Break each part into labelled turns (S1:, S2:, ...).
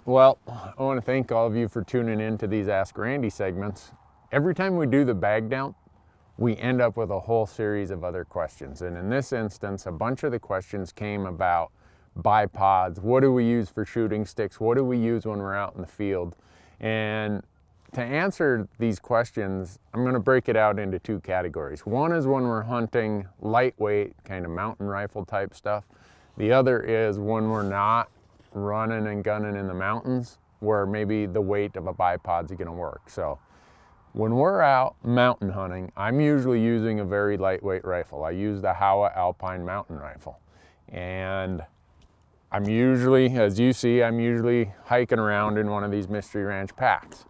S1: Well, I want to thank all of you for tuning in to these Ask Randy segments. Every time we do the bag down, we end up with a whole series of other questions. And in this instance, a bunch of the questions came about bipods. What do we use for shooting sticks? What do we use when we're out in the field? And to answer these questions, I'm going to break it out into two categories. One is when we're hunting lightweight, kind of mountain rifle type stuff. The other is when we're not running and gunning in the mountains, where maybe the weight of a bipod's going to work. So when we're out mountain hunting, I'm usually using a very lightweight rifle. I use the Howa Alpine mountain rifle. And I'm usually, as you see, I'm usually hiking around in one of these Mystery Ranch packs.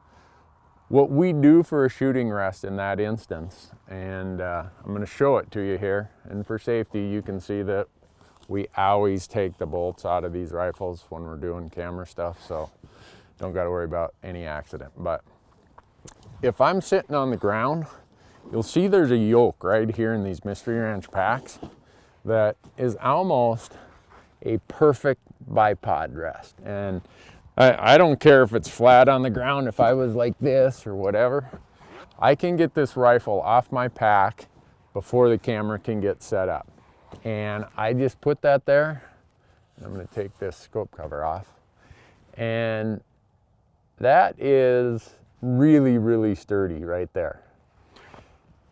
S1: What we do for a shooting rest in that instance, and I'm going to show it to you here, and for safety you can see that we always take the bolts out of these rifles when we're doing camera stuff, so don't got to worry about any accident. But if I'm sitting on the ground, you'll see there's a yoke right here in these Mystery Ranch packs that is almost a perfect bipod rest. And I don't care if it's flat on the ground, if I was like this or whatever, I can get this rifle off my pack before the camera can get set up. And I just put that there. I'm going to take this scope cover off. And that is really, really sturdy right there.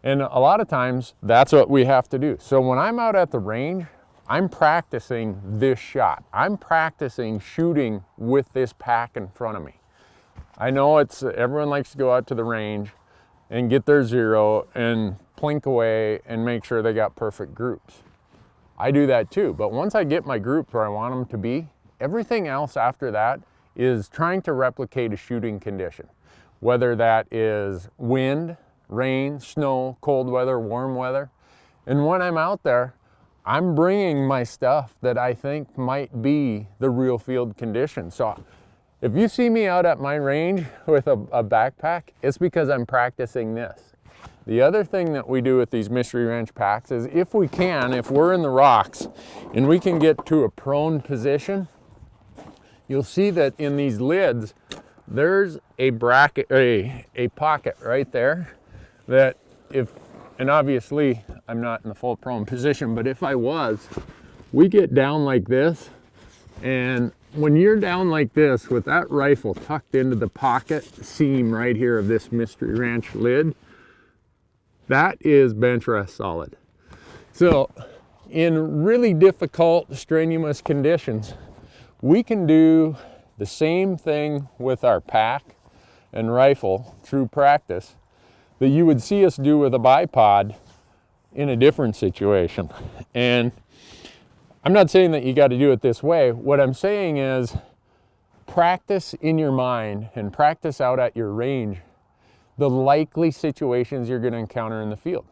S1: And a lot of times that's what we have to do. So when I'm out at the range, I'm practicing this shot. I'm practicing shooting with this pack in front of me. I know everyone likes to go out to the range and get their zero and plink away and make sure they got perfect groups. I do that too, but once I get my groups where I want them to be, everything else after that is trying to replicate a shooting condition. Whether that is wind, rain, snow, cold weather, warm weather. And when I'm out there, I'm bringing my stuff that I think might be the real field condition. So if you see me out at my range with a backpack, it's because I'm practicing this. The other thing that we do with these Mystery Ranch packs is if we're in the rocks and we can get to a prone position, you'll see that in these lids, there's a bracket, a pocket right there that and obviously I'm not in the full prone position, but if I was, we get down like this, and when you're down like this with that rifle tucked into the pocket seam right here of this Mystery Ranch lid, that is bench rest solid. So in really difficult, strenuous conditions, we can do the same thing with our pack and rifle through practice that you would see us do with a bipod in a different situation. And I'm not saying that you got to do it this way. What I'm saying is practice in your mind and practice out at your range the likely situations you're going to encounter in the field.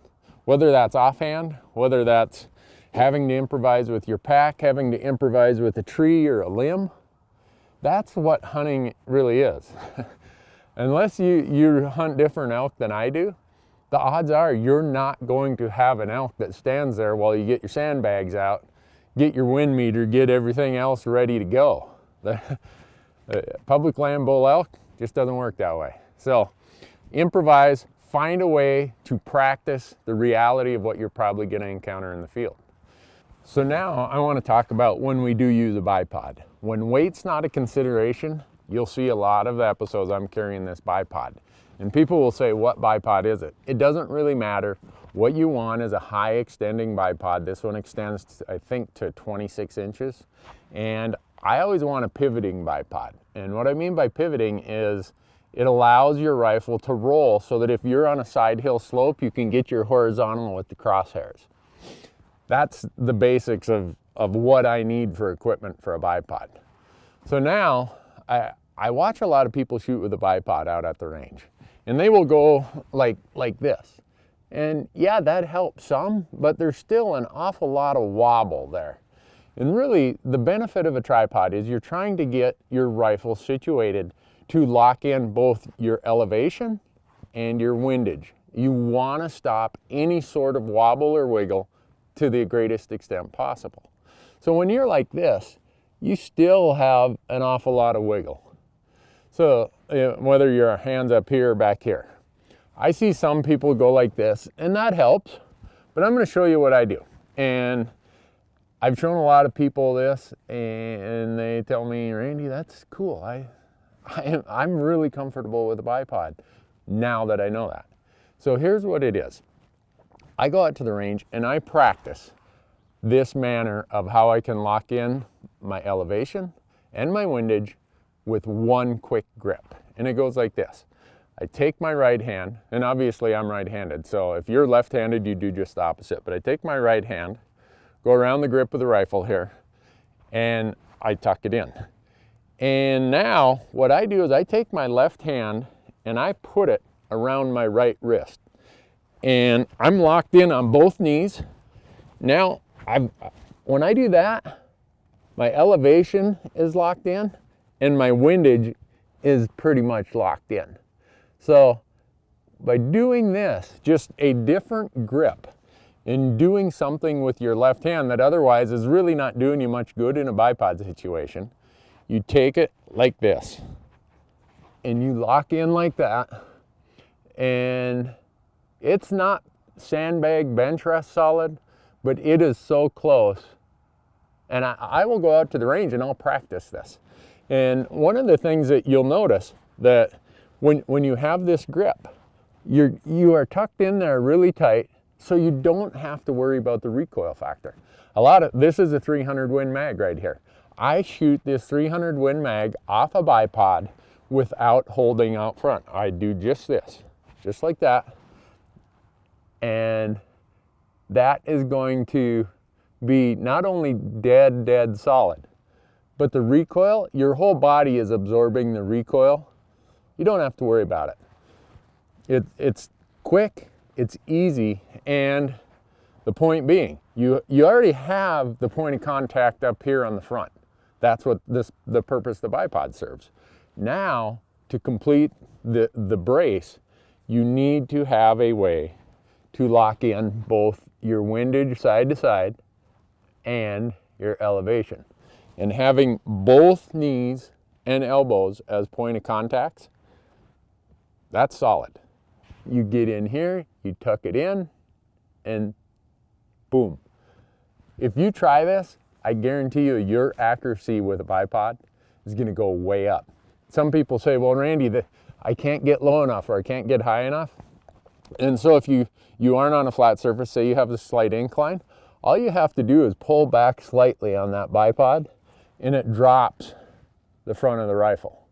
S1: Whether that's offhand, whether that's having to improvise with your pack, having to improvise with a tree or a limb. That's what hunting really is. Unless you hunt different elk than I do, the odds are you're not going to have an elk that stands there while you get your sandbags out, get your wind meter, get everything else ready to go. The public land bull elk just doesn't work that way. So improvise, find a way to practice the reality of what you're probably going to encounter in the field. So now I want to talk about when we do use a bipod. When weight's not a consideration, you'll see a lot of episodes I'm carrying this bipod. And people will say, what bipod is it? It doesn't really matter. What you want is a high extending bipod. This one extends, I think, to 26 inches. And I always want a pivoting bipod. And what I mean by pivoting is it allows your rifle to roll so that if you're on a side hill slope, you can get your horizontal with the crosshairs. That's the basics of what I need for equipment for a bipod. So now I watch a lot of people shoot with a bipod out at the range, and they will go like this. And yeah, that helps some, but there's still an awful lot of wobble there. And really, the benefit of a tripod is you're trying to get your rifle situated to lock in both your elevation and your windage. You want to stop any sort of wobble or wiggle to the greatest extent possible. So when you're like this, you still have an awful lot of wiggle. So whether your hand's up here or back here. I see some people go like this, and that helps, but I'm going to show you what I do. And I've shown a lot of people this, and they tell me, Randy, that's cool. I'm really comfortable with a bipod now that I know that. So here's what it is. I go out to the range and I practice this manner of how I can lock in my elevation and my windage with one quick grip. And it goes like this. I take my right hand, and obviously I'm right-handed, so if you're left-handed, you do just the opposite. But I take my right hand, go around the grip of the rifle here, and I tuck it in. And now what I do is I take my left hand and I put it around my right wrist. And I'm locked in on both knees. Now, when I do that, my elevation is locked in and my windage is pretty much locked in. So by doing this, just a different grip, and doing something with your left hand that otherwise is really not doing you much good in a bipod situation, you take it like this and you lock in like that, and it's not sandbag bench rest solid, but it is so close. And I will go out to the range and I'll practice this. And one of the things that you'll notice that when you have this grip, you are tucked in there really tight, so you don't have to worry about the recoil factor. This is a 300 Win mag right here. I shoot this 300 Win mag off a bipod without holding out front. I do just this, just like that. And that is going to be not only dead solid, but the recoil, your whole body is absorbing the recoil. You don't have to worry about it. It's quick, it's easy, and the point being, you already have the point of contact up here on the front. That's what the purpose the bipod serves. Now, to complete the brace, you need to have a way to lock in both your windage side to side and your elevation. And having both knees and elbows as point of contacts, that's solid. You get in here, you tuck it in, and boom. If you try this, I guarantee you your accuracy with a bipod is going to go way up. Some people say, well, Randy, I can't get low enough or I can't get high enough. And so if you aren't on a flat surface, say you have a slight incline, all you have to do is pull back slightly on that bipod and it drops the front of the rifle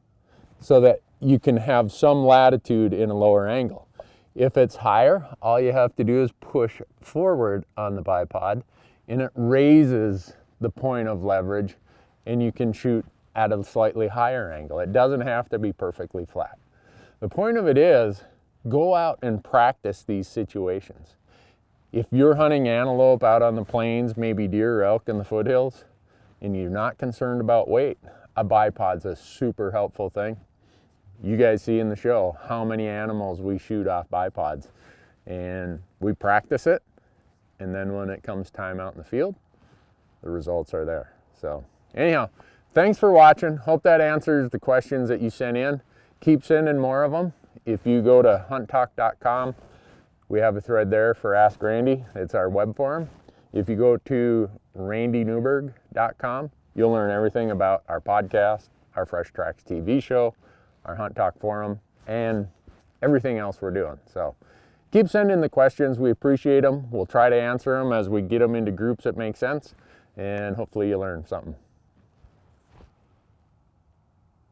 S1: so that you can have some latitude in a lower angle. If it's higher, all you have to do is push forward on the bipod and it raises the point of leverage and you can shoot at a slightly higher angle. It doesn't have to be perfectly flat. The point of it is, go out and practice these situations. If you're hunting antelope out on the plains, maybe deer or elk in the foothills, and you're not concerned about weight, a bipod's a super helpful thing. You guys see in the show how many animals we shoot off bipods, and we practice it, and then when it comes time out in the field, the results are there. So anyhow, thanks for watching. Hope that answers the questions that you sent in. Keep sending more of them. If you go to hunttalk.com, we have a thread there for Ask Randy. It's our web forum. If you go to randynewberg.com, you'll learn everything about our podcast, our Fresh Tracks TV show, our Hunt Talk forum, and everything else we're doing. So keep sending the questions. We appreciate them. We'll try to answer them as we get them into groups that make sense, and hopefully you learn something.